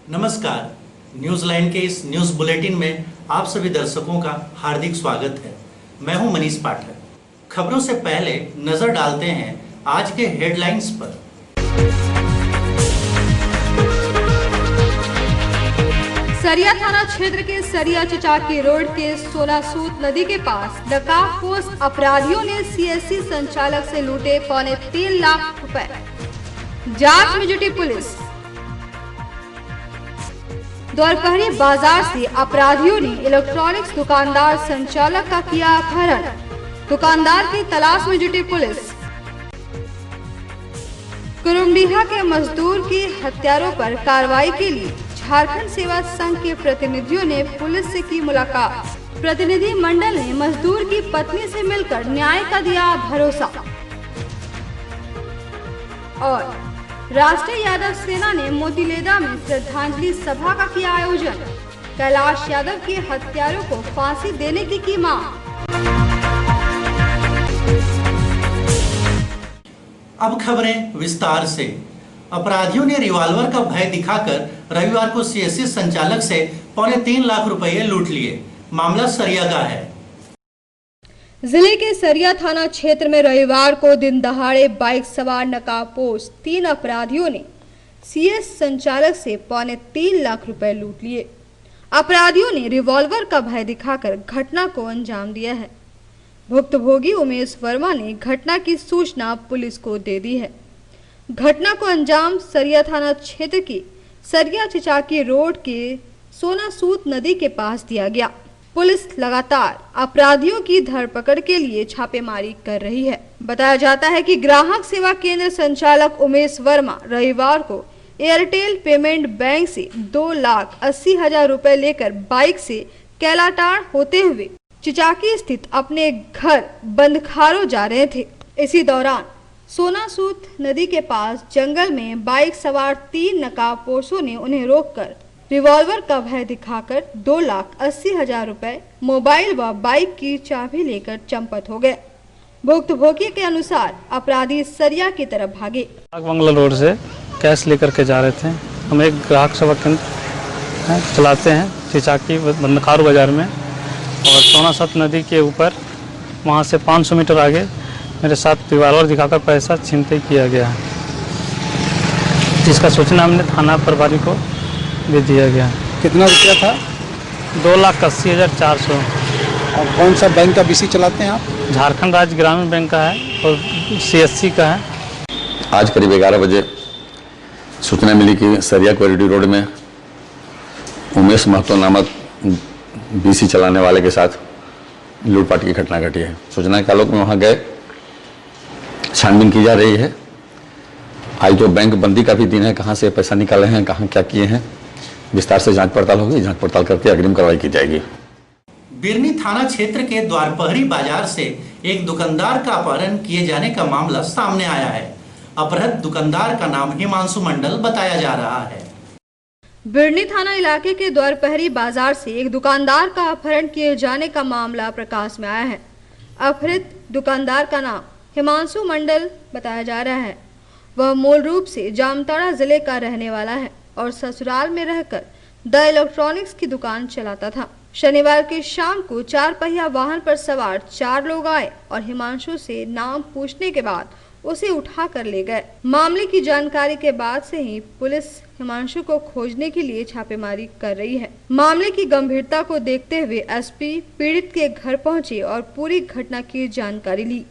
नमस्कार, news line के इस न्यूज बुलेटिन में आप सभी दर्शकों का हार्दिक स्वागत है। मैं हूं मनीष पाठक। खबरों से पहले नजर डालते हैं आज के हेडलाइंस पर। सरिया थाना क्षेत्र के सरिया चिचाकी रोड के सोनासूत नदी के पास नकाबपोश अपराधियों ने सीएससी संचालक से लूटे 3.25 लाख रुपए। जांच में जुटी पुलिस। दोपहरी बाजार से अपराधियों ने इलेक्ट्रॉनिक्स दुकानदार संचालक का किया अपहरण। दुकानदार की तलाश में जुटी पुलिस। कुरुमडीहा के मजदूर की हत्यारों पर कार्रवाई के लिए झारखंड सेवा संघ के प्रतिनिधियों ने पुलिस से की मुलाकात। प्रतिनिधि मंडल ने मजदूर की पत्नी से मिलकर न्याय का दिया भरोसा। और राष्ट्रीय यादव सेना ने मोतीलेदा में श्रद्धांजलि सभा का किया आयोजन। कैलाश यादव के हत्यारों को फांसी देने की मांग। अब खबरें विस्तार से। अपराधियों ने रिवॉल्वर का भय दिखाकर रविवार को सीएससी संचालक से 3.25 लाख रुपए लूट लिए। मामला सरिया का है। जिले के सरिया थाना क्षेत्र में रविवार को दिन दहाड़े बाइक सवार नकाबपोश 3 अपराधियों ने सीएस संचालक से 3.25 लाख रुपए लूट लिए। अपराधियों ने रिवॉल्वर का भय दिखाकर घटना को अंजाम दिया है। भुक्तभोगी उमेश वर्मा ने घटना की सूचना पुलिस को दे दी है। घटना को अंजाम सरिया थाना क्षेत्र की सरिया चिचाकी रोड के सोनासूत नदी के पास दिया गया। पुलिस लगातार अपराधियों की धरपकड़ के लिए छापेमारी कर रही है। बताया जाता है कि ग्राहक सेवा केंद्र संचालक उमेश वर्मा रविवार को एयरटेल पेमेंट बैंक से 2,80,000 रुपए लेकर बाइक से कैलाटाड़ होते हुए चिचाकी स्थित अपने घर बंदखारो जा रहे थे। इसी दौरान सोनासूत नदी के पास जंगल में बाइक सवार 3 नकाबपोशों ने उन्हें रोककर रिवॉल्वर का भय दिखाकर 2,80,000 रुपए, मोबाइल व बाइक की चाबी लेकर चंपत हो गए। भुक्तभोगी के अनुसार अपराधी सरिया की तरफ भागे। बंगला रोड से कैश लेकर के जा रहे थे। हम एक ग्राहक सेवा केंद्र चलाते हैं चिचाकी बंदखारू बाजार में, और सोनासूत नदी के ऊपर वहाँ से 500 मीटर आगे मेरे साथ रिवॉल्वर दिखाकर पैसा छीनते किया गया है, जिसका सूचना हमने थाना प्रभारी को दे दिया गया। कितना रुपया था? 2,80,400। और कौन सा बैंक का बीसी चलाते हैं आप? झारखंड राज्य ग्रामीण बैंक का है और सीएससी का है। आज करीब 11 बजे सूचना मिली कि सरिया क्वालिटी रोड में उमेश महतो नामक बीसी चलाने वाले के साथ लूटपाट की घटना घटी है। सूचना के आलोक में वहाँ गए, छानबीन की जा रही है। आज तो बैंक बंदी का भी दिन है, कहाँ से पैसा निकाले हैं, कहाँ क्या किए हैं, विस्तार से जांच पड़ताल होगी। जांच पड़ताल करके अग्रिम कार्रवाई की जाएगी। बिरनी थाना क्षेत्र के द्वारपहरी बाजार से एक दुकानदार का अपहरण किए जाने का मामला सामने आया है। अपहृत दुकानदार का नाम हिमांशु मंडल बताया जा रहा है। बिरनी थाना इलाके के द्वारपहरी बाजार से एक दुकानदार का अपहरण किए जाने का मामला प्रकाश में आया है। अपहृत दुकानदार का नाम हिमांशु मंडल बताया जा रहा है। वह मूल रूप से जामताड़ा जिले का रहने वाला है और ससुराल में रहकर द इलेक्ट्रॉनिक्स की दुकान चलाता था। शनिवार की शाम को 4 पहिया वाहन पर सवार 4 लोग आए और हिमांशु से नाम पूछने के बाद उसे उठा कर ले गए। मामले की जानकारी के बाद से ही पुलिस हिमांशु को खोजने के लिए छापेमारी कर रही है। मामले की गंभीरता को देखते हुए एसपी पीड़ित के घर पहुंचे और पूरी घटना की जानकारी ली।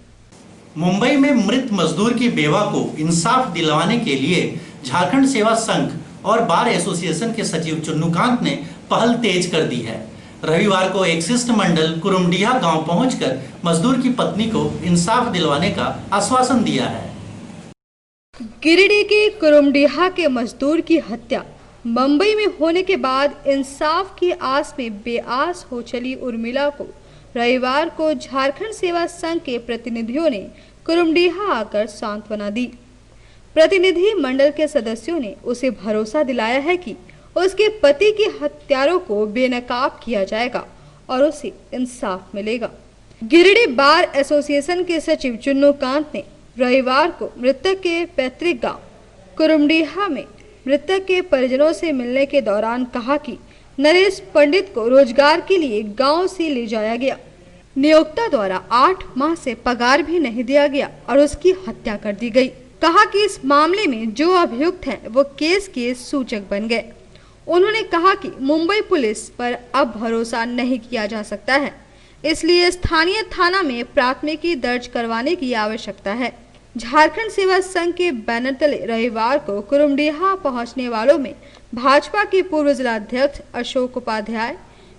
मुंबई में मृत मजदूर की बेवा को इंसाफ दिलवाने के लिए झारखंड सेवा संघ और बार एसोसिएशन के सचिव चुन्नूकांत ने पहल तेज कर दी है। रविवार को एक शिष्टमंडल कुरुमडीहा गांव पहुंचकर मजदूर की पत्नी को इंसाफ दिलवाने का आश्वासन दिया है। गिरिडीह के कुरुमडीहा के मजदूर की हत्या मुंबई में होने के बाद इंसाफ की आस में बेआस हो चली उर्मिला को रविवार को झारखंड सेवा संघ के प्रतिनिधियों ने कुरुमडीहा आकर सांत्वना दी। प्रतिनिधि मंडल के सदस्यों ने उसे भरोसा दिलाया है कि उसके पति के हत्यारों को बेनकाब किया जाएगा और उसे इंसाफ मिलेगा। गिरिडीह बार एसोसिएशन के सचिव चुन्नूकांत ने रविवार को मृतक के पैतृक गांव कुरुमडीहा में मृतक के परिजनों से मिलने के दौरान कहा कि नरेश पंडित को रोजगार के लिए गांव से ले जाया गया। नियोक्ता द्वारा 8 माह से पगार भी नहीं दिया गया और उसकी हत्या कर दी गई। कहा कि इस मामले में जो अभियुक्त हैं वो केस के सूचक बन गए। उन्होंने कहा कि मुंबई पुलिस पर अब भरोसा नहीं किया जा सकता है, इसलिए स्थानीय थाना में प्राथमिकी दर्ज करवाने की आवश्यकता है। झारखंड सेवा संघ के बैनर तले रविवार को कुरुमडीहा पहुंचने वालों में भाजपा के पूर्व जिलाध्यक्ष अशोक उपाध्याय,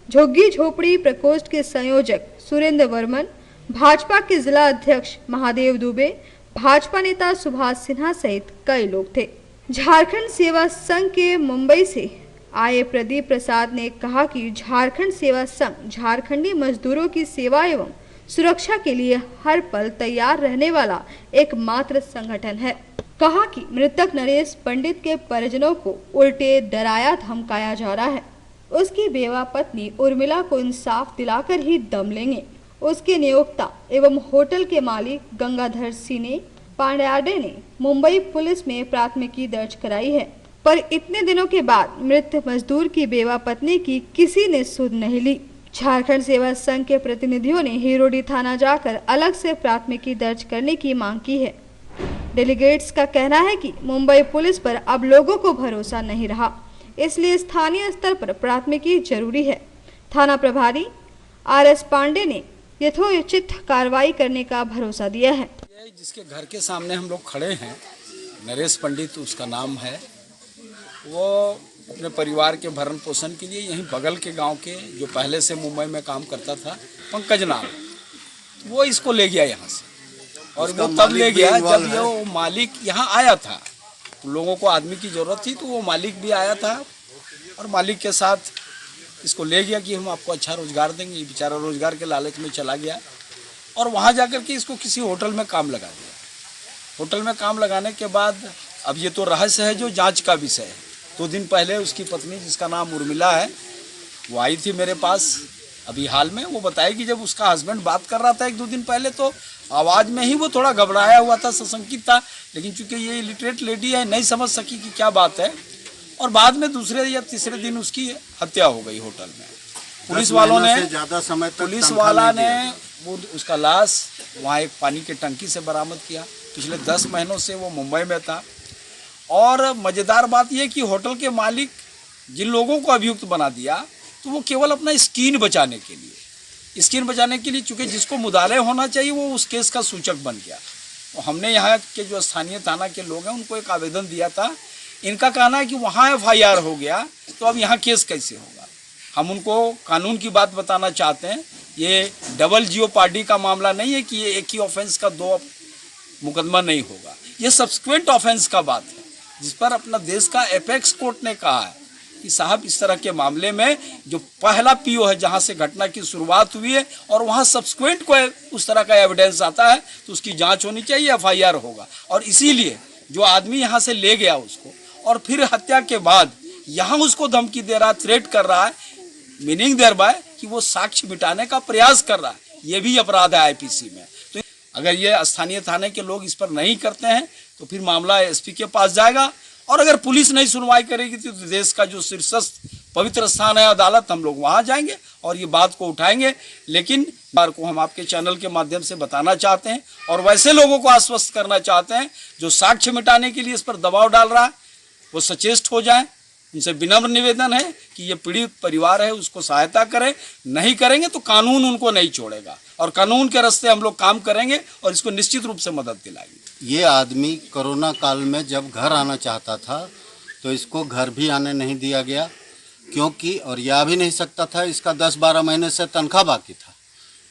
झुग्गी झोपड़ी प्रकोष्ठ के संयोजक सुरेंद्र वर्मन, भाजपा के जिला अध्यक्ष महादेव दुबे, भाजपा नेता सुभाष सिन्हा सहित कई लोग थे। झारखंड सेवा संघ के मुंबई से आए प्रदीप प्रसाद ने कहा कि झारखंड सेवा संघ झारखंडी मजदूरों की सेवा एवं सुरक्षा के लिए हर पल तैयार रहने वाला एकमात्र संगठन है। कहा कि मृतक नरेश पंडित के परिजनों को उल्टे डराया धमकाया जा रहा है। उसकी बेवा पत्नी उर्मिला को इंसाफ दिलाकर ही दम लेंगे। उसके नियोक्ता एवं होटल के मालिक गंगाधर सिने पांड्याडे ने मुंबई पुलिस में प्राथमिकी दर्ज कराई है, पर इतने दिनों के बाद मृत मजदूर की बेवा पत्नी की किसी ने सुध नहीं ली। झारखंड सेवा संघ के प्रतिनिधियों ने हिरोडी थाना जाकर अलग से प्राथमिकी दर्ज करने की मांग की है। डेलीगेट्स का कहना है कि मुंबई पुलिस पर अब लोगों को भरोसा नहीं रहा, इसलिए स्थानीय स्तर पर प्राथमिकी जरूरी है। थाना प्रभारी RS पांडे ने यथोचित कार्रवाई करने का भरोसा दिया है। जिसके घर के सामने हम लोग खड़े हैं, नरेश पंडित उसका नाम है, वो अपने परिवार के भरण पोषण के लिए यहीं बगल के गांव के जो पहले से मुंबई में काम करता था, पंकज नाम, वो इसको ले गया यहाँ से। और वो तब ले गया जब ये वो मालिक यहाँ आया था, लोगों को आदमी की ज़रूरत थी तो वो मालिक भी आया था और मालिक के साथ इसको ले गया कि हम आपको अच्छा रोज़गार देंगे। ये बेचारा रोज़गार के लालच में चला गया और वहाँ जाकर के इसको किसी होटल में काम लगा दिया। होटल में काम लगाने के बाद अब ये तो रहस्य है जो जांच का विषय है। 2 दिन पहले उसकी पत्नी जिसका नाम उर्मिला है वो आई थी मेरे पास अभी हाल में। वो बताएगी जब उसका हस्बैंड बात कर रहा था 1-2 दिन पहले तो आवाज़ में ही वो थोड़ा घबराया हुआ था, सशंकित था, लेकिन चूंकि ये इलिटरेट लेडी है नहीं समझ सकी कि क्या बात है और बाद में दूसरे या तीसरे दिन उसकी हत्या हो गई होटल में। पुलिस वालों ने ज़्यादा समय तक पुलिस वाला ने वो उसका लाश वहाँ एक पानी के टंकी से बरामद किया। पिछले 10 महीनों से वो मुंबई में था। और मज़ेदार बात यह कि होटल के मालिक जिन लोगों को अभियुक्त बना दिया तो वो केवल अपना स्किन बचाने के लिए चूँकि जिसको मुदाले होना चाहिए वो उस केस का सूचक बन गया। तो हमने यहाँ के जो स्थानीय थाना के लोग हैं उनको एक आवेदन दिया था। इनका कहना है कि वहाँ FIR हो गया तो अब यहाँ केस कैसे होगा। हम उनको कानून की बात बताना चाहते हैं, ये डबल जियोपार्डी का मामला नहीं है कि ये एक ही ऑफेंस का 2 मुकदमा नहीं होगा, ये सब्सिक्वेंट ऑफेंस का बात है, जिस पर अपना देश का एपेक्स कोर्ट ने कहा है कि साहब इस तरह के मामले में जो पहला PO है जहां से घटना की शुरुआत हुई है और वहां सब्सिक्वेंट को उस तरह का एविडेंस आता है तो उसकी जांच होनी चाहिए, FIR होगा। और इसीलिए जो आदमी यहां से ले गया उसको और फिर हत्या के बाद यहाँ उसको धमकी दे रहा है, थ्रेट कर रहा है, मीनिंग देयर बाय कि वो साक्ष्य मिटाने का प्रयास कर रहा है, ये भी अपराध है IPC में। तो अगर ये स्थानीय थाने के लोग इस पर नहीं करते हैं तो फिर मामला SP के पास जाएगा और अगर पुलिस नहीं सुनवाई करेगी तो देश का जो शीर्षस्थ पवित्र स्थान है अदालत, हम लोग वहाँ जाएंगे और ये बात को उठाएंगे। लेकिन बार को हम आपके चैनल के माध्यम से बताना चाहते हैं और वैसे लोगों को आश्वस्त करना चाहते हैं जो साक्ष्य मिटाने के लिए इस पर दबाव डाल रहा है वो सचेत हो जाए। उनसे विनम्र निवेदन है कि ये पीड़ित परिवार है उसको सहायता करें, नहीं करेंगे तो कानून उनको नहीं छोड़ेगा और कानून के रास्ते हम लोग काम करेंगे और इसको निश्चित रूप से मदद दिलाएंगे। ये आदमी कोरोना काल में जब घर आना चाहता था तो इसको घर भी आने नहीं दिया गया क्योंकि और ये आ भी नहीं सकता था, इसका 10-12 महीने से तनख्वाह बाकी था।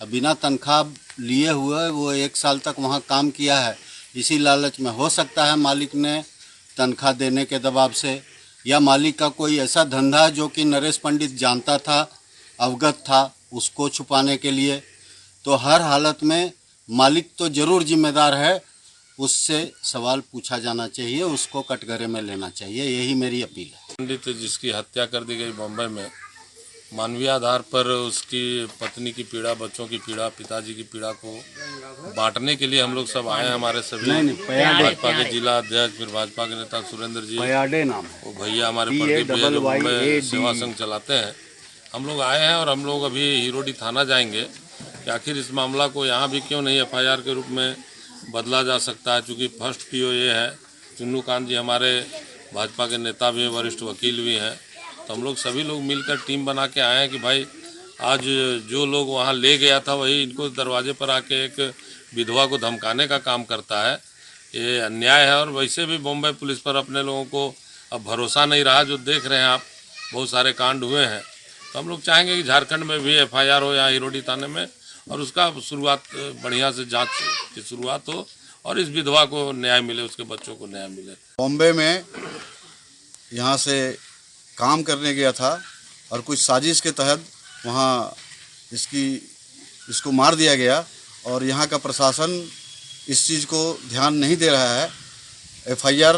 अब बिना तनख्वाह लिए हुए वो 1 साल तक वहाँ काम किया है। इसी लालच में हो सकता है मालिक ने तनख्वाह देने के दबाव से या मालिक का कोई ऐसा धंधा जो कि नरेश पंडित जानता था, अवगत था, उसको छुपाने के लिए। तो हर हालत में मालिक तो ज़रूर जिम्मेदार है, उससे सवाल पूछा जाना चाहिए, उसको कटघरे में लेना चाहिए, यही मेरी अपील है। पंडित जिसकी हत्या कर दी गई मुंबई में मानवीय आधार पर उसकी पत्नी की पीड़ा, बच्चों की पीड़ा, पिताजी की पीड़ा को बांटने के लिए हम लोग सब आए हैं। हमारे सभी भाजपा के जिला अध्यक्ष, फिर भाजपा के नेता सुरेंद्र जी, वो भैया हमारे प्रदीप भैया जो मुंबई सेवा संघ चलाते हैं, हम लोग आए हैं। और हम लोग अभी हिरोडी थाना जाएंगे कि आखिर इस मामला को यहाँ भी क्यों नहीं FIR के रूप में बदला जा सकता है। चूँकि फर्स्ट PO ये है, चुन्नू कांत जी हमारे भाजपा के नेता भी हैं, वरिष्ठ वकील भी हैं। तो हम लोग सभी लोग मिलकर टीम बना के आए हैं कि भाई आज जो लोग वहाँ ले गया था वही इनको दरवाजे पर आके एक विधवा को धमकाने का काम करता है। ये अन्याय है। और वैसे भी बॉम्बे पुलिस पर अपने लोगों को अब भरोसा नहीं रहा। जो देख रहे हैं आप, बहुत सारे कांड हुए हैं। तो हम लोग चाहेंगे कि झारखंड में भी FIR हो यहाँ हिरोडी थाने में, और उसका शुरुआत बढ़िया से जांच की शुरुआत हो और इस विधवा को न्याय मिले, उसके बच्चों को न्याय मिले। बॉम्बे में यहाँ से काम करने गया था और कुछ साजिश के तहत वहाँ इसको मार दिया गया। और यहाँ का प्रशासन इस चीज़ को ध्यान नहीं दे रहा है, FIR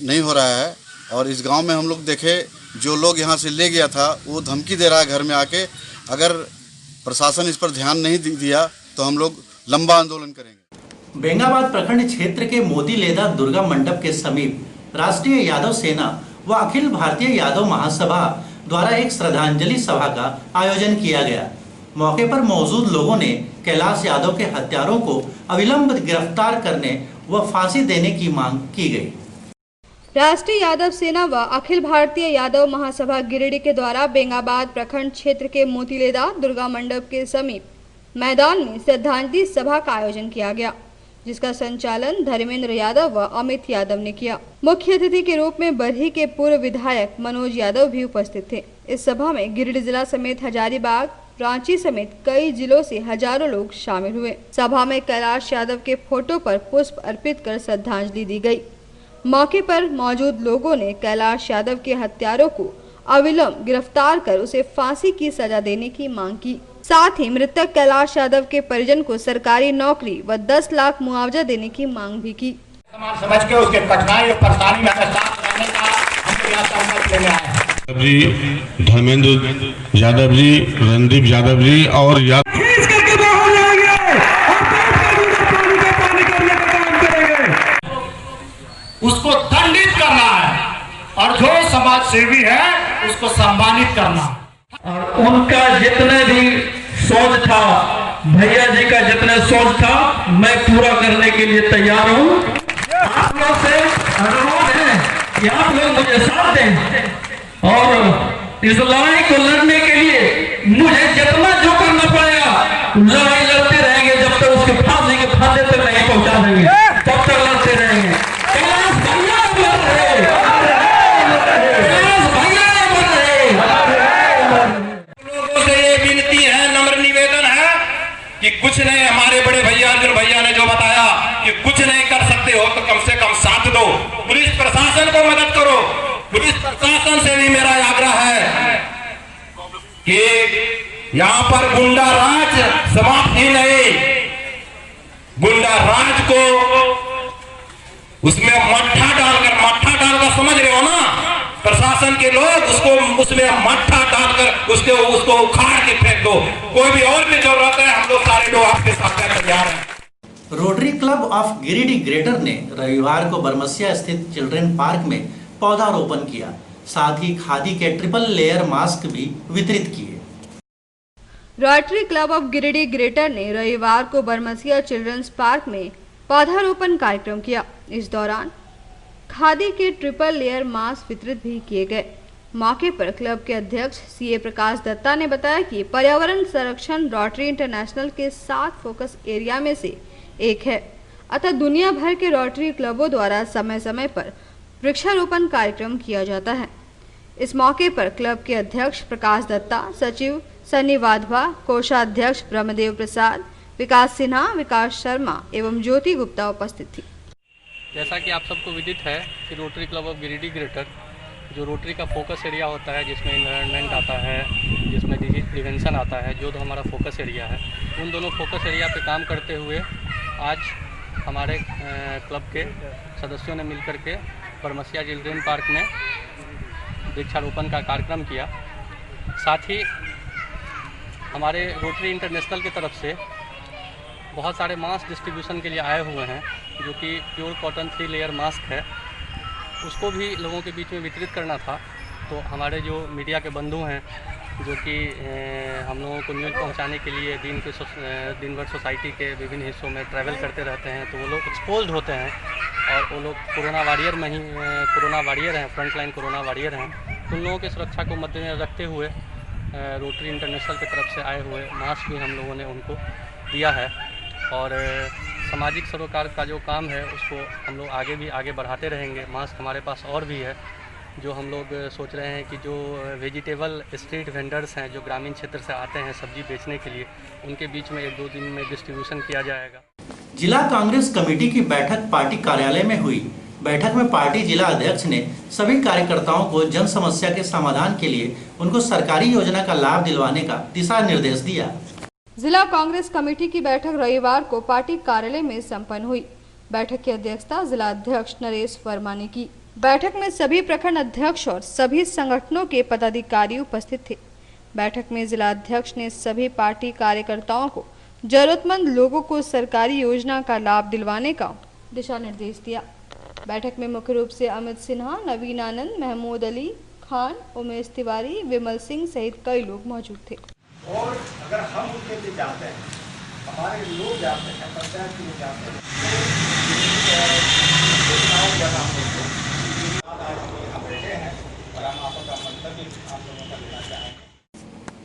नहीं हो रहा है। और इस गांव में हम लोग देखे, जो लोग यहाँ से ले गया था वो धमकी दे रहा है घर में आके। अगर प्रशासन इस पर ध्यान नहीं दिया तो हम लोग लंबा आंदोलन करेंगे। बेंगाबाद प्रखंड क्षेत्र के मोतीलेदा दुर्गा मंडप के समीप राष्ट्रीय यादव सेना व अखिल भारतीय यादव महासभा द्वारा एक श्रद्धांजलि सभा का आयोजन किया गया। मौके पर मौजूद लोगों ने कैलाश यादव के हत्यारों को अविलंब गिरफ्तार करने व फांसी देने की मांग की गई। राष्ट्रीय यादव सेना व अखिल भारतीय यादव महासभा गिरिडीह के द्वारा बेंगाबाद प्रखंड क्षेत्र के मोतीलेदा दुर्गा मंडप के समीप मैदान में श्रद्धांजलि सभा का आयोजन किया गया, जिसका संचालन धर्मेंद्र यादव व अमित यादव ने किया। मुख्य अतिथि के रूप में बरही के पूर्व विधायक मनोज यादव भी उपस्थित थे। इस सभा में गिरिडीह जिला समेत हजारीबाग, रांची समेत कई जिलों से हजारों लोग शामिल हुए। सभा में कैलाश यादव के फोटो पर पुष्प अर्पित कर श्रद्धांजलि दी गई। मौके पर मौजूद लोगों ने कैलाश यादव के हत्यारों को अविलंब गिरफ्तार कर उसे फांसी की सजा देने की मांग की। साथ ही मृतक कैलाश यादव के परिजन को सरकारी नौकरी व 10 लाख मुआवजा देने की मांग भी की। समझ के उसके कठिनाई और परेशानी में साथ रहने का हम यहाँ सहमत लेने आए हैं। जी धर्मेंद्र यादव जी, रणदीप यादव जी और उसको दंडित करना है और जो समाज सेवी है उसको सम्मानित करना। और उनका जितने भी सोच था, भैया जी का जितने सोच था, मैं पूरा करने के लिए तैयार हूँ। आप लोग से अनुरोध है कि आप लोग मुझे साथ दें और इस लड़ाई को लड़ने के लिए मुझे जितना जो करना पड़ेगा लड़ाई लड़ते रहेंगे। जब तक उसके फांसी के फांदे तक नहीं पहुंचा देंगे तब तक लड़ते रहेंगे। लोगों से ये विनती है, नम्र निवेदन है कि कुछ नहीं, हमारे बड़े भैया अर्जुन भैया ने जो बताया कि कुछ नहीं कर सकते हो तो कम से कम साथ दो। पुलिस प्रशासन को मदद करो। पुलिस प्रशासन से भी मेरा आग्रह है कि यहाँ पर गुंडा राज समाप्त ही नहीं, गुंडा राज को उसमें मट्ठा डालकर समझ रहे हो ना, प्रशासन के लोग उसको उसमें मट्ठा डालकर उसको उखाड़ के फेंक दो। कोई भी और भी जरूरत है, हम लोग सारे लोग आपके साथ तैयार हैं। Rotary club of Giridih greater ने रविवार को बरमसिया स्थित चिल्ड्रेन पार्क में पौधारोपण किया। साथ ही खादी के ट्रिपल लेयर मास्क भी वितरित किए। Rotary club of Giridih greater ने रविवार को बरमसिया चिल्ड्रंस पार्क में पौधारोपण कार्यक्रम किया। इस दौरान खादी के ट्रिपल लेयर मास्क वितरित भी किए गए। मौके पर क्लब के अध्यक्ष CA प्रकाश दत्ता ने बताया कि पर्यावरण संरक्षण रोटरी इंटरनेशनल के 7 फोकस एरिया में से एक है, अतः दुनिया भर के रोटरी क्लबों द्वारा समय समय पर वृक्षारोपण कार्यक्रम किया जाता है। इस मौके पर क्लब के अध्यक्ष प्रकाश दत्ता, सचिव सन्नी वाधवा, कोषाध्यक्ष ब्रह्मदेव प्रसाद, विकास सिन्हा, विकास शर्मा एवं ज्योति गुप्ता उपस्थित थी। जैसा कि आप सबको विदित है कि rotary club of Giridih greater जो रोटरी का फोकस एरिया होता है, जिसमें इन्वायरमेंट आता है, जिसमें डिजीज प्रिवेंशन आता है, जो हमारा फोकस एरिया है, उन दोनों फोकस एरिया पे काम करते हुए आज हमारे क्लब के सदस्यों ने मिलकर के बरमसिया चिल्ड्रेन पार्क में वृक्षारोपण का कार्यक्रम किया। साथ ही हमारे रोटरी इंटरनेशनल की तरफ से बहुत सारे मास्क डिस्ट्रीब्यूशन के लिए आए हुए हैं, जो कि प्योर कॉटन 3 लेयर मास्क है, उसको भी लोगों के बीच में वितरित करना था। तो हमारे जो मीडिया के बंधु हैं, जो कि हम लोगों को न्यूज़ पहुंचाने के लिए दिन भर सोसाइटी के विभिन्न हिस्सों में ट्रैवल करते रहते हैं, तो वो लोग एक्सपोज्ड होते हैं और वो लोग कोरोना वॉरियर हैं, फ्रंटलाइन कोरोना वॉरियर हैं। उन लोगों की सुरक्षा को मद्देनजर रखते हुए रोटरी इंटरनेशनल की तरफ से आए हुए मास्क भी हम लोगों ने उनको दिया है। और सामाजिक सरोकार का जो काम है उसको हम लोग आगे बढ़ाते रहेंगे। मास्क हमारे पास और भी है, जो हम लोग सोच रहे हैं कि जो वेजिटेबल स्ट्रीट वेंडर्स हैं, जो ग्रामीण क्षेत्र से आते हैं सब्जी बेचने के लिए, उनके बीच में 1-2 दिन में डिस्ट्रीब्यूशन किया जाएगा। जिला कांग्रेस कमेटी की बैठक पार्टी कार्यालय में हुई। बैठक में पार्टी जिला अध्यक्ष ने सभी कार्यकर्ताओं को जन समस्या के समाधान के लिए उनको सरकारी योजना का लाभ दिलवाने का दिशा निर्देश दिया। जिला कांग्रेस कमेटी की बैठक रविवार को पार्टी कार्यालय में संपन्न हुई। बैठक की अध्यक्षता जिला अध्यक्ष नरेश वर्मा ने की। बैठक में सभी प्रखंड अध्यक्ष और सभी संगठनों के पदाधिकारी उपस्थित थे। बैठक में जिला अध्यक्ष ने सभी पार्टी कार्यकर्ताओं को जरूरतमंद लोगों को सरकारी योजना का लाभ दिलवाने का दिशा निर्देश दिया। बैठक में मुख्य रूप से अमित सिन्हा, नवीन आनंद, महमूद अली खान, उमेश तिवारी, विमल सिंह सहित कई लोग मौजूद थे। और अगर हम उनके लिए जाते हैं, हमारे लोग जाते हैं, पंचायत के लिए जाते हैं,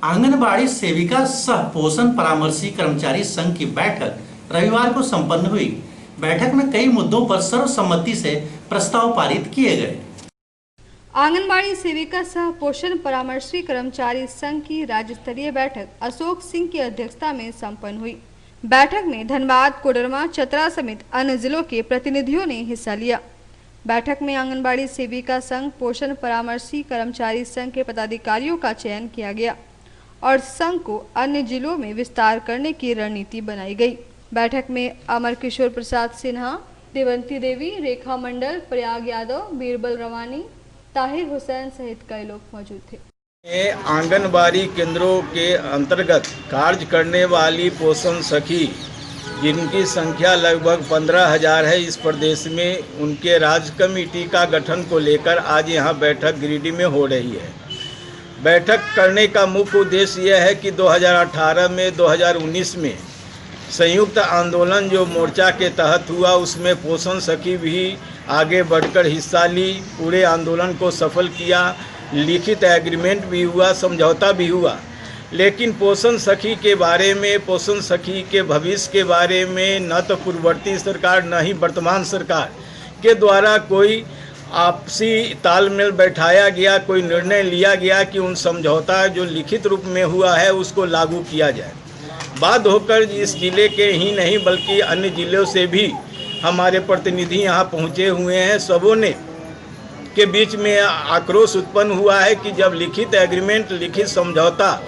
आंगनबाड़ी सेविका सह पोषण परामर्शी कर्मचारी संघ की बैठक रविवार को संपन्न हुई। बैठक में कई मुद्दों पर सर्वसम्मति से प्रस्ताव पारित किए गए। आंगनबाड़ी सेविका सह पोषण परामर्शी कर्मचारी संघ की राज्य स्तरीय बैठक अशोक सिंह की अध्यक्षता में संपन्न हुई। बैठक में धनबाद, कोडरमा, चतरा समेत अन्य जिलों के प्रतिनिधियों ने हिस्सा लिया। बैठक में आंगनबाड़ी सेविका संघ पोषण परामर्शी कर्मचारी संघ के पदाधिकारियों का चयन किया गया और संघ को अन्य जिलों में विस्तार करने की रणनीति बनाई गई। बैठक में अमर किशोर प्रसाद सिन्हा, देवंती देवी, रेखा मंडल, प्रयाग यादव, बीरबल रवानी, ताहिर हुसैन सहित कई लोग मौजूद थे। आंगनबाड़ी केंद्रों के अंतर्गत कार्य करने वाली पोषण सखी, जिनकी संख्या लगभग 15,000 है इस प्रदेश में, उनके राज्य कमेटी का गठन को लेकर आज यहाँ बैठक गिरिडीह में हो रही है। बैठक करने का मुख्य उद्देश्य यह है कि 2018 में 2019 में संयुक्त आंदोलन जो मोर्चा के तहत हुआ, उसमें पोषण सखी भी आगे बढ़कर हिस्सा ली, पूरे आंदोलन को सफल किया, लिखित एग्रीमेंट भी हुआ, समझौता भी हुआ। लेकिन पोषण सखी के बारे में, पोषण सखी के भविष्य के बारे में न तो पूर्ववर्ती सरकार न ही वर्तमान सरकार के द्वारा कोई आपसी तालमेल बैठाया गया, कोई निर्णय लिया गया कि उन समझौता जो लिखित रूप में हुआ है उसको लागू किया जाए। बात होकर इस जिले के ही नहीं बल्कि अन्य जिलों से भी हमारे प्रतिनिधि यहाँ पहुँचे हुए हैं। सबों ने के बीच में आक्रोश उत्पन्न हुआ है कि जब लिखित एग्रीमेंट, लिखित समझौता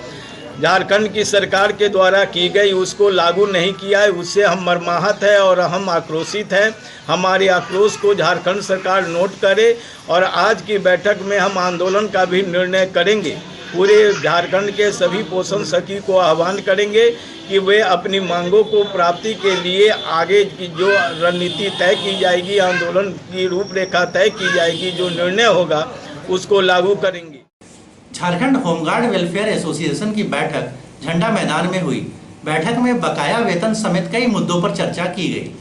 झारखंड की सरकार के द्वारा की गई उसको लागू नहीं किया है, उससे हम मर्माहत है और हम आक्रोशित हैं। हमारे आक्रोश को झारखंड सरकार नोट करे और आज की बैठक में हम आंदोलन का भी निर्णय करेंगे। पूरे झारखंड के सभी पोषण सखी को आह्वान करेंगे कि वे अपनी मांगों को प्राप्ति के लिए आगे की जो रणनीति तय की जाएगी, आंदोलन की रूपरेखा तय की जाएगी, जो निर्णय होगा उसको लागू करेंगे। झारखंड होमगार्ड वेलफेयर एसोसिएशन की बैठक झंडा मैदान में हुई। बैठक में बकाया वेतन समेत कई मुद्दों पर चर्चा की गई।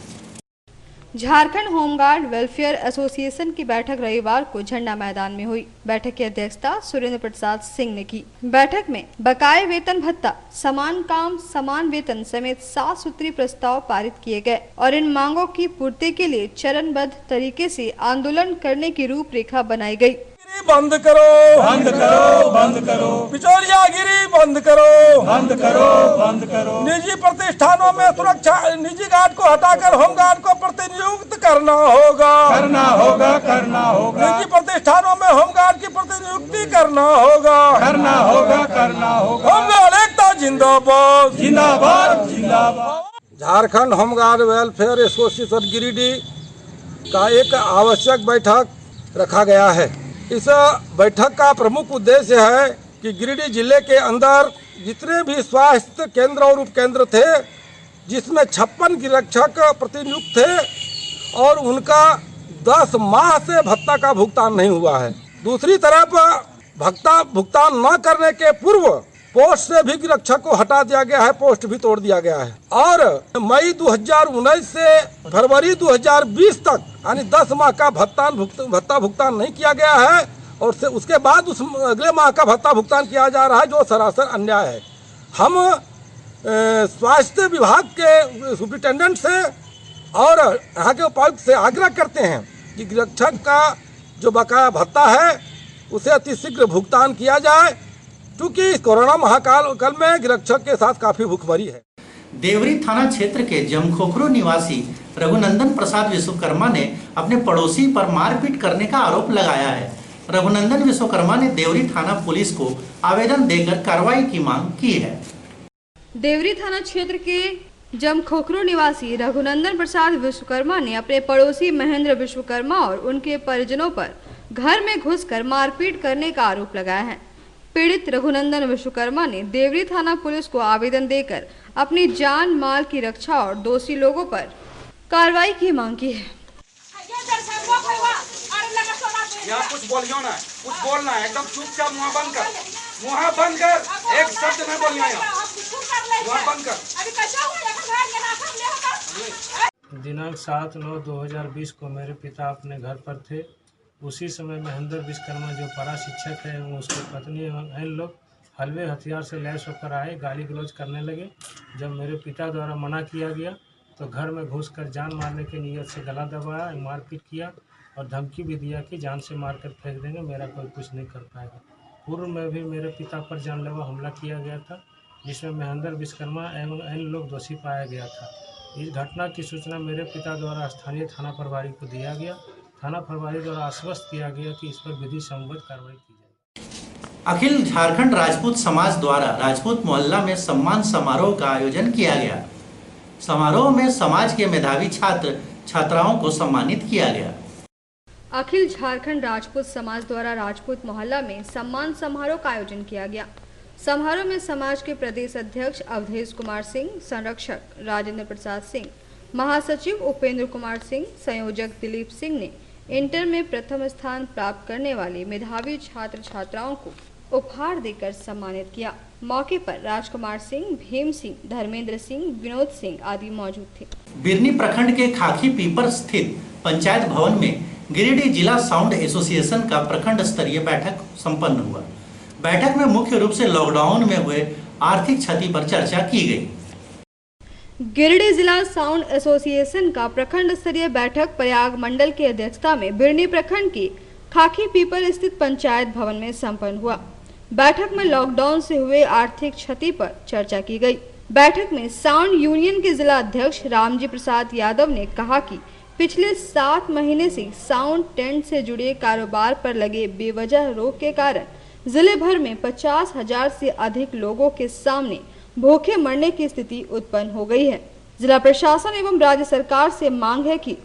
झारखंड होमगार्ड वेलफेयर एसोसिएशन की बैठक रविवार को झंडा मैदान में हुई। बैठक की अध्यक्षता सुरेंद्र प्रसाद सिंह ने की। बैठक में बकाये वेतन भत्ता, समान काम समान वेतन समेत 7 सूत्री प्रस्ताव पारित किए गए और इन मांगों की पूर्ति के लिए चरणबद्ध तरीके से आंदोलन करने की रूपरेखा बनाई गई। बंद करो, बंद करो, बंद करो, बिचौलियागिरी बंद करो, बंद करो, बंद करो। निजी प्रतिष्ठानों में सुरक्षा, निजी गार्ड को हटाकर होमगार्ड को प्रतिनियुक्त करना होगा, करना होगा, करना होगा। निजी प्रतिष्ठानों में होमगार्ड की प्रतिनियुक्ति करना होगा, करना होगा, करना होगा। होमगार्ड एकता जिंदाबाद, जिंदाबाद, जिंदाबाद। Jharkhand home guard welfare association Giridih का एक आवश्यक बैठक रखा गया है। इस बैठक का प्रमुख उद्देश्य है कि गिरिडीह जिले के अंदर जितने भी स्वास्थ्य केंद्र और उपकेंद्र थे जिसमें 56 गिरक्षक प्रतिनियुक्त थे और उनका 10 माह से भत्ता का भुगतान नहीं हुआ है। दूसरी तरफ भत्ता भुगतान न करने के पूर्व पोस्ट से भी गिरक्षक को हटा दिया गया है, पोस्ट भी तोड़ दिया गया है। और मई 2019 से फरवरी 2020 तक यानी 10 माह का भत्ता भुगतान नहीं किया गया है और उसके बाद उस अगले माह का भत्ता भुगतान किया जा रहा है, जो सरासर अन्याय है। हम स्वास्थ्य विभाग के सुप्रिंटेंडेंट से और यहाँ के उपायुक्त से आग्रह करते हैं कि गिरक्षक का जो बकाया भत्ता है उसे अतिशीघ्र भुगतान किया जाए, क्योंकि कोरोना महाकाल में गिरक्षक के साथ काफी भूखमरी है। देवरी थाना क्षेत्र के जमखोखरो निवासी रघुनंदन प्रसाद विश्वकर्मा ने अपने पड़ोसी पर मारपीट करने का आरोप लगाया है। रघुनंदन विश्वकर्मा ने देवरी थाना पुलिस को आवेदन देकर कार्रवाई की मांग की है। देवरी थाना क्षेत्र के जमखोखरो निवासी रघुनंदन प्रसाद विश्वकर्मा ने अपने पड़ोसी महेंद्र विश्वकर्मा और उनके परिजनों पर घर में घुसकर मारपीट करने का आरोप लगाया है। पीड़ित रघुनंदन विश्वकर्मा ने देवरी थाना पुलिस को आवेदन देकर अपनी जान माल की रक्षा और दोषी लोगों पर कार्रवाई की मांग की है। यहाँ कुछ बोलियो ना, कुछ बोलना है, एकदम चुपचाप मुँह बंद कर, एक शब्द में बोलियो, मुँह बंद कर। दिनांक 7/9/2020 को मेरे पिता अपने घर पर थे। उसी समय महेंद्र विश्वकर्मा जो बड़ा शिक्षक है एवं उसकी पत्नी एवं अन्य लोग हलवे हथियार से लैस होकर आए, गाली गलौज करने लगे। जब मेरे पिता द्वारा मना किया गया तो घर में घुसकर जान मारने की नीयत से गला दबाया, मारपीट किया और धमकी भी दिया कि जान से मारकर फेंक देंगे, मेरा कोई कुछ नहीं कर पाएगा। पूर्व में भी मेरे पिता पर जानलेवा हमला किया गया था, जिसमें महेंद्र विश्वकर्मा एवं अन्य लोग दोषी पाया गया था। इस घटना की सूचना मेरे पिता द्वारा स्थानीय थाना प्रभारी को दिया गया। थाना प्रभारी द्वारा आश्वस्त किया गया कि इस पर विधि सम्मत कार्रवाई की जाएगी। अखिल झारखंड राजपूत समाज द्वारा राजपूत मोहल्ला में सम्मान समारोह का आयोजन किया गया। समारोह में समाज के मेधावी छात्र छात्राओं को सम्मानित किया गया। अखिल झारखंड राजपूत समाज द्वारा राजपूत मोहल्ला में सम्मान समारोह का आयोजन किया गया। समारोह में समाज के प्रदेश अध्यक्ष अवधेश कुमार सिंह, संरक्षक राजेंद्र प्रसाद सिंह, महासचिव उपेंद्र कुमार सिंह, संयोजक दिलीप सिंह ने इंटर में प्रथम स्थान प्राप्त करने वाले मेधावी छात्र छात्राओं को उपहार देकर सम्मानित किया। मौके पर राजकुमार सिंह, भीम सिंह, धर्मेंद्र सिंह, विनोद सिंह आदि मौजूद थे। बिरनी प्रखंड के खाकी पीपर स्थित पंचायत भवन में गिरिडीह जिला साउंड एसोसिएशन का प्रखंड स्तरीय बैठक संपन्न हुआ। बैठक में मुख्य रूप से लॉकडाउन में हुए आर्थिक क्षति पर चर्चा की गई। गिरिडीह जिला साउंड एसोसिएशन का प्रखंड स्तरीय बैठक प्रयाग मंडल की अध्यक्षता में बिरनी प्रखंड की खाकी पीपर स्थित पंचायत भवन में संपन्न हुआ। बैठक में लॉकडाउन से हुए आर्थिक क्षति पर चर्चा की गई। बैठक में साउंड यूनियन के जिला अध्यक्ष रामजी प्रसाद यादव ने कहा कि पिछले 7 महीने से साउंड टेंट से जुड़े कारोबार पर लगे बेवजह रोक के कारण जिले भर में 50,000 से अधिक लोगों के सामने भूखे मरने की स्थिति उत्पन्न हो गई है। जिला प्रशासन एवं राज्य सरकार से मांग है कि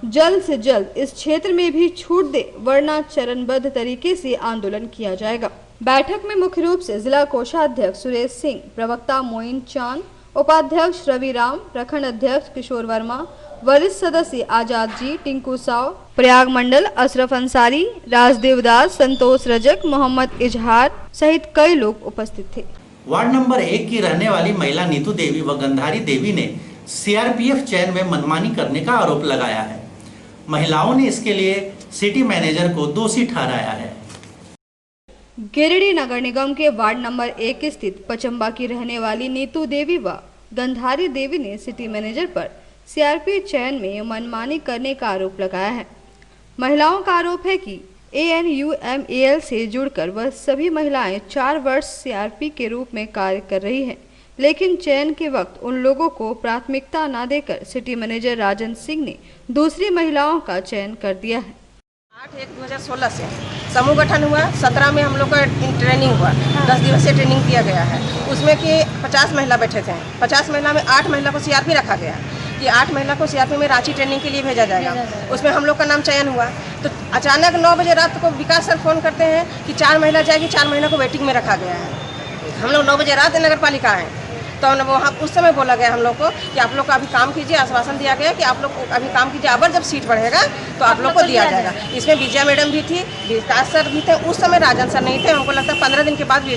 जल्द से जल्द इस क्षेत्र में भी छूट दे, वरना चरणबद्ध तरीके से आंदोलन किया जाएगा। बैठक में मुख्य रूप से जिला कोषाध्यक्ष सुरेश सिंह, प्रवक्ता मोइन चांद, उपाध्यक्ष रवि राम, प्रखंड अध्यक्ष किशोर वर्मा, वरिष्ठ सदस्य आजाद जी, टिंकू साव, प्रयाग मंडल अशरफ अंसारी, राजदेव दास, संतोष रजक, मोहम्मद इजहार सहित कई लोग उपस्थित थे। वार्ड नंबर 1 की रहने वाली महिला नीतू देवी व गंधारी देवी ने सीआरपीएफ चयन में मनमानी करने का आरोप लगाया है। महिलाओं ने इसके लिए सिटी मैनेजर को दोषी ठहराया है। गिरिडीह नगर निगम के वार्ड नंबर 1 स्थित पचम्बा की रहने वाली नीतू देवी व गंधारी देवी ने सिटी मैनेजर पर सीआरपीएफ चयन में मनमानी करने का आरोप लगाया है। महिलाओं का आरोप है कि ANUMAL से जुड़कर वह सभी महिलाएं 4 वर्ष सीआरपी के रूप में कार्य कर रही हैं, लेकिन चयन के वक्त उन लोगों को प्राथमिकता न देकर सिटी मैनेजर राजन सिंह ने दूसरी महिलाओं का चयन कर दिया है। 8/1/2016 से समूह गठन हुआ, 17 में हम लोग का ट्रेनिंग हुआ, 10 दिवसीय ट्रेनिंग किया गया है। उसमें कि 50 महिला बैठे थे, 50 महिला में 8 महिला को सीआरपी रखा गया कि 8 महिला को सीआरपी में रांची ट्रेनिंग के लिए भेजा जाएगा। उसमें हम लोग का नाम चयन हुआ, तो अचानक 9 बजे रात को विकास सर फोन करते हैं कि 4 महिला जाएगी, 4 महिला को वेटिंग में रखा गया है। हम लोग 9 बजे रात नगर पालिका आए, तो वहाँ उस समय बोला गया हम लोग को कि आप लोग का अभी काम कीजिए, आश्वासन दिया गया कि आप लोग अभी काम कीजिए, अबर जब सीट बढ़ेगा तो आप लोग को दिया जाएगा। इसमें विजया मैडम भी थी, विकास सर भी थे, उस समय राजन सर नहीं थे। हमको लगता है 15 दिन के बाद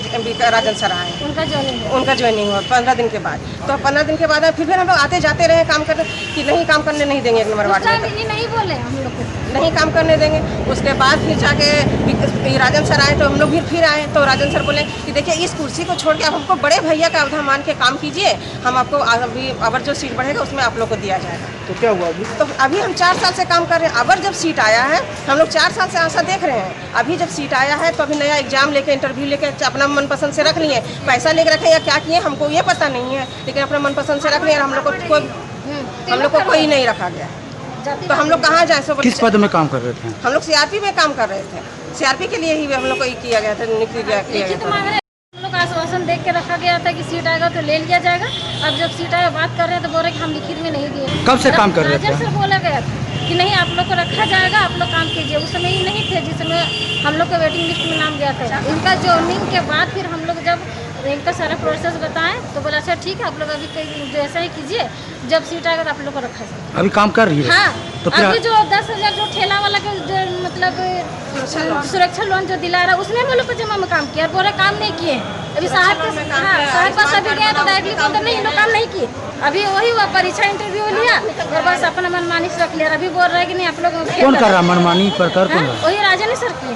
राजन सर आए, उनका ज्वाइनिंग हुआ 15 दिन के बाद। तो 15 दिन के बाद फिर हम लोग आते जाते रहे काम करने कि नहीं काम करने नहीं देंगे, 1 नंबर वार्ड में नहीं बोले हम लोग को नहीं काम करने देंगे। उसके बाद फिर जाके राजन सर आए तो हम लोग फिर आए तो राजन सर बोले कि देखिए इस कुर्सी को छोड़ के आप हमको बड़े भैया का अवधा मान के काम कीजिए, हम आपको अभी अबर जो सीट बढ़ेगा उसमें आप लोग को दिया जाएगा। तो क्या हुआ अभी? तो अभी हम 4 साल से काम कर रहे हैं। अबर जब सीट आया है हम लोग 4 साल से आशा देख रहे हैं। अभी जब सीट आया है तो अभी नया एग्जाम लेके इंटरव्यू लेके अपना मनपसंद से रख लिए, पैसा लेके रखे या क्या किए हमको ये पता नहीं है, लेकिन अपना मनपसंद से रख लिए। हम लोग को कोई नहीं रखा गया, तो हम लोग कहाँ जाए? किस पद में काम कर रहे थे? हम लोग सीआरपी में काम कर रहे थे। सीआरपी के लिए ही हम लोग को किया गया था, हम लोग आश्वासन देख के रखा गया था कि सीट आएगा तो ले लिया जाएगा। अब जब सीट आएगा बात कर रहे हैं तो बोल रहे कि हम लिखित में नहीं दिए। कब से काम कर रहे थे? राजन सर बोला गया था कि नहीं आप लोग को रखा जाएगा, आप लोग काम कीजिए। उस समय ही नहीं थे जिस समय हम लोग को वेटिंग लिस्ट में नाम गया था। इनका ज्वाइनिंग के बाद फिर हम लोग जब इनका सारा प्रोसेस बताएं तो बोला अच्छा ठीक है आप लोग अभी जैसा ही कीजिए, जब सीट आएगा तो आप लोग को रखा जाएगा। अभी काम कर रही है? हाँ, तो अभी जो 10,000 जो ठेला वाला के जो मतलब सुरक्षा लोन जो दिला रहा है उसने हम लोग को जमा में काम किया, बोले काम नहीं किए। अभी साहब के साहब पास अभी गए तो डायरेक्टली बोलते नहीं लोग काम नहीं किए। अभी वही हुआ, परीक्षा इंटरव्यू लिया और बस अपना मनमानी से रख लिया। अभी बोल रहे कि नहीं आप लोग कौन कर रहा मनमानी प्रकार कौन? वही राजन सर की।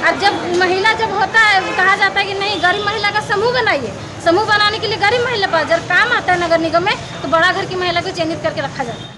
और जब महिला जब होता है कहा जाता है कि नहीं गरीब महिला का समूह बनाइए, समूह बनाने के लिए गरीब महिला पर जब काम आता है नगर निगम में तो बड़ा घर की महिला को चयनित करके रखा जाता है।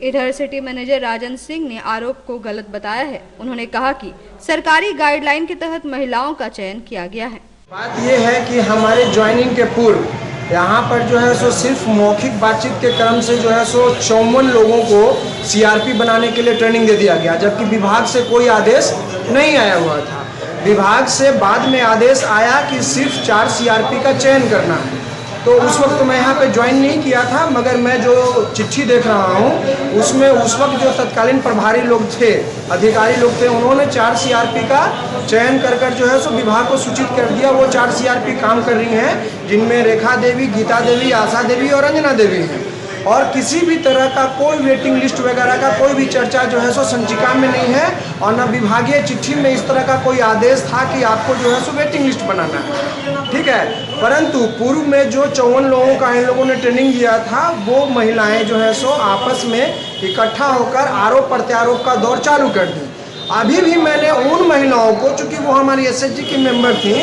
इधर सिटी मैनेजर राजन सिंह ने आरोप को गलत बताया है। उन्होंने कहा कि सरकारी गाइडलाइन के तहत महिलाओं का चयन किया गया है। बात ये है कि हमारे ज्वाइनिंग के पूर्व यहाँ पर जो है सो सिर्फ मौखिक बातचीत के क्रम से जो है सो 54 लोगों को सीआरपी बनाने के लिए ट्रेनिंग दे दिया गया, जबकि विभाग से कोई आदेश नहीं आया हुआ था। विभाग से बाद में आदेश आया कि सिर्फ 4 सीआरपी का चयन करना है। तो उस वक्त मैं यहाँ पे ज्वाइन नहीं किया था, मगर मैं जो चिट्ठी देख रहा हूँ उसमें उस वक्त जो तत्कालीन प्रभारी लोग थे, अधिकारी लोग थे, उन्होंने 4 सीआरपी का चयन कर जो है सो विभाग को सूचित कर दिया। वो 4 सीआरपी काम कर रही हैं, जिनमें रेखा देवी, गीता देवी, आशा देवी और अंजना देवी हैं। और किसी भी तरह का कोई वेटिंग लिस्ट वगैरह का कोई भी चर्चा जो है सो संचिका में नहीं है, और न विभागीय चिट्ठी में इस तरह का कोई आदेश था कि आपको जो है सो वेटिंग लिस्ट बनाना है, ठीक है। परंतु पूर्व में जो 54 लोगों का इन लोगों ने ट्रेनिंग दिया था, वो महिलाएं जो है सो आपस में इकट्ठा होकर आरोप प्रत्यारोप का दौर चालू कर दी। अभी भी मैंने उन महिलाओं को, चूँकि वो हमारी एसएचजी की मेंबर थी,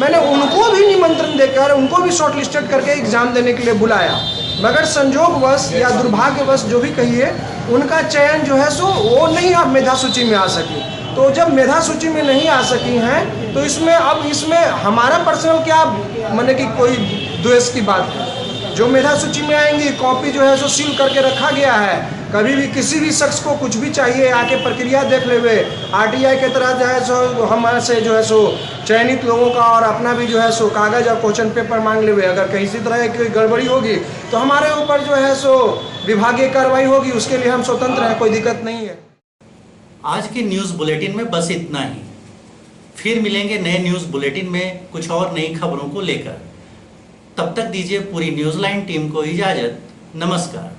मैंने उनको भी निमंत्रण देकर उनको भी शॉर्ट लिस्टेड करके एग्जाम देने के लिए बुलाया, मगर संजोगवश या दुर्भाग्यवश जो भी कहिए, उनका चयन जो है सो वो नहीं अब मेधा सूची में आ सकी। तो जब मेधा सूची में नहीं आ सकी हैं तो इसमें हमारा पर्सनल क्या माने कि कोई द्वेष की बात है। जो मेधा सूची में आएंगी, कॉपी जो है सो सील करके रखा गया है। कभी भी किसी भी शख्स को कुछ भी चाहिए आके प्रक्रिया देख ले हुए, आरटीआई के तरह जो है सो हमारे से जो है सो चयनित लोगों का और अपना भी जो है सो कागज़ और क्वेश्चन पेपर मांग ले हुए। अगर किसी तरह की गड़बड़ी होगी तो हमारे ऊपर जो है सो विभागीय कार्रवाई होगी, उसके लिए हम स्वतंत्र हैं, कोई दिक्कत नहीं है। आज के न्यूज़ बुलेटिन में बस इतना ही। फिर मिलेंगे नए न्यूज़ बुलेटिन में कुछ और नई खबरों को लेकर। तब तक दीजिए पूरी न्यूज़ लाइन टीम को इजाज़त। नमस्कार।